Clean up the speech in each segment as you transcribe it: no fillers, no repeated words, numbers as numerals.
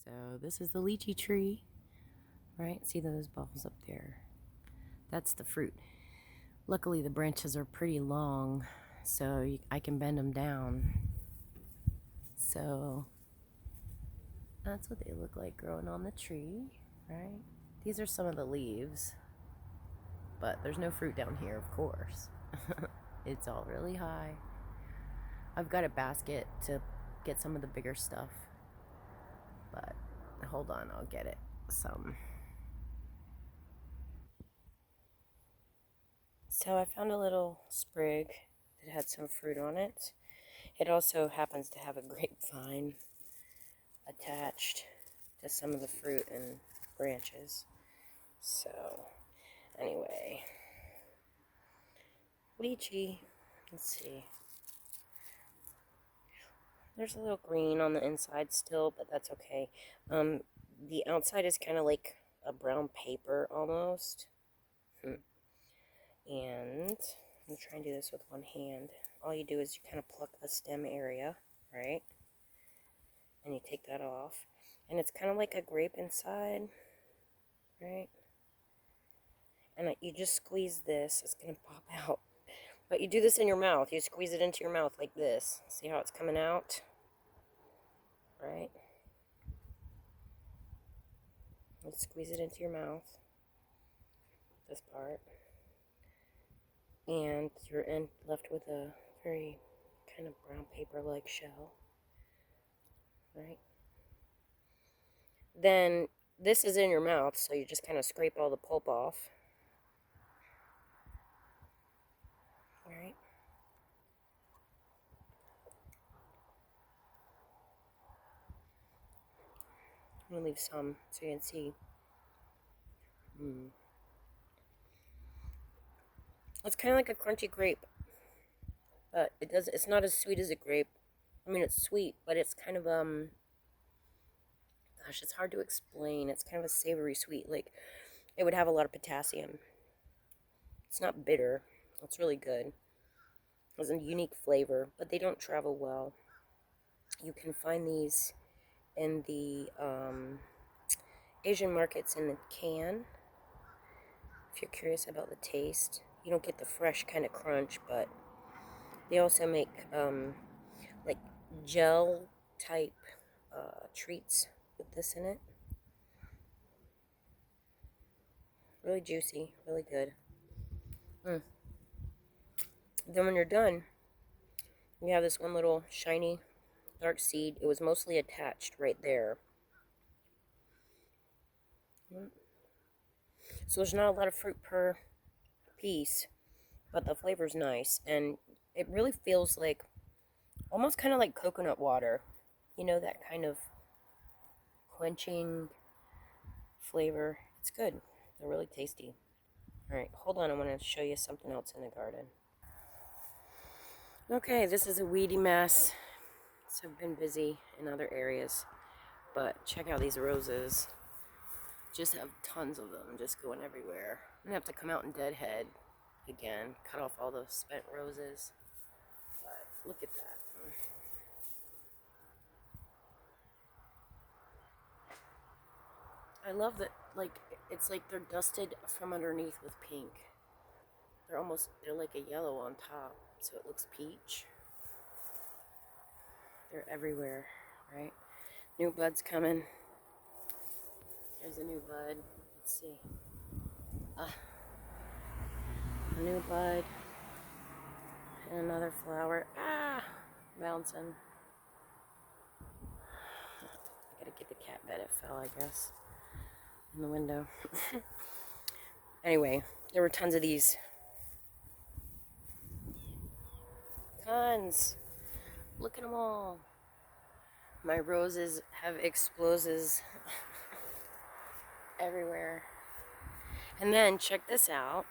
So this is the lychee tree, right? See those balls up there? That's the fruit. Luckily the branches are pretty long, so I can bend them down. So that's what they look like growing on the tree, right? These are some of the leaves, but there's no fruit down here, of course. It's all really high. I've got a basket to get some of the bigger stuff, but hold on, I'll get it some. So I found a little sprig that had some fruit on it. It also happens to have a grapevine attached to some of the fruit and branches. So anyway, lychee, let's see. There's a little green on the inside still, but that's okay. The outside is kind of like a brown paper almost. And I'm trying to do this with one hand. All you do is you kind of pluck the stem area, right? And you take that off. And it's kind of like a grape inside, right? And you just squeeze this. It's going to pop out. But you do this in your mouth. You squeeze it into your mouth like this. See how it's coming out? Right? You squeeze it into your mouth. This part. And you're left with a very kind of brown paper-like shell. Right? Then this is in your mouth, so you just kind of scrape all the pulp off. Right? I'm going to leave some so you can see. It's kind of like a crunchy grape, but it's not as sweet as a grape. I mean, it's sweet, but it's kind of, gosh, it's hard to explain. It's kind of a savory sweet. Like, it would have a lot of potassium. It's not bitter. It's really good. It has a unique flavor, but they don't travel well. You can find these in the Asian markets in the can. If you're curious about the taste, you don't get the fresh kind of crunch, but they also make like gel type treats with this in it. Really juicy, really good. Then when you're done, you have this one little shiny dark seed. It was mostly attached right there. So there's not a lot of fruit per piece, but the flavor's nice, and it really feels like almost kind of like coconut water. You know, that kind of quenching flavor. It's good. They're really tasty. Alright, hold on, I want to show you something else in the garden. Okay, this is a weedy mess. So I've been busy in other areas, but check out these roses. Just have tons of them just going everywhere. I'm gonna have to come out and deadhead again, cut off all those spent roses. But look at that. I love that, like, it's like they're dusted from underneath with pink. They're like a yellow on top, so it looks peach. They're everywhere, right? New buds coming. There's a new bud. Let's see. A new bud. And another flower. Bouncing. I gotta get the cat bed. It fell, I guess, in the window. Anyway, there were tons of these. Tons. Look at them all. My roses have explosives everywhere. And then check this out.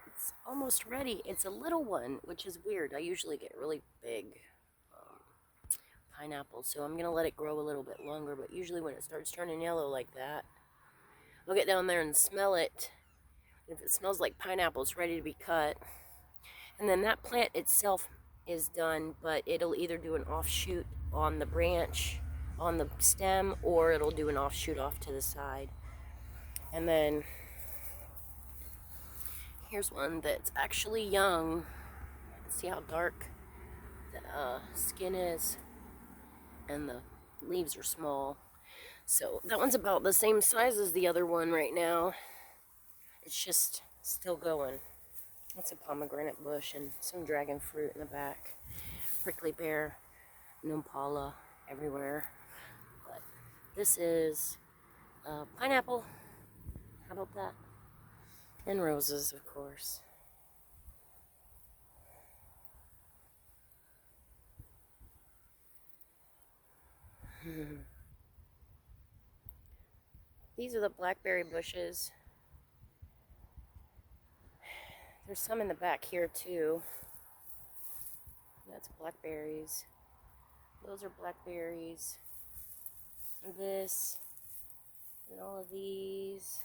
It's almost ready. It's a little one, which is weird. I usually get really big pineapples, so I'm going to let it grow a little bit longer. But usually when it starts turning yellow like that, I'll get down there and smell it. If it smells like pineapple, it's ready to be cut. And then that plant itself is done, but it'll either do an offshoot on the branch on the stem, or it'll do an offshoot off to the side. And then here's one that's actually young. See how dark the skin is, and the leaves are small. So that one's about the same size as the other one right now. It's just still going. That's a pomegranate bush and some dragon fruit in the back. Prickly pear, numpala everywhere. But this is pineapple. How about that? And roses, of course. These are the blackberry bushes. There's some in the back here too. That's blackberries. Those are blackberries. This and all of these.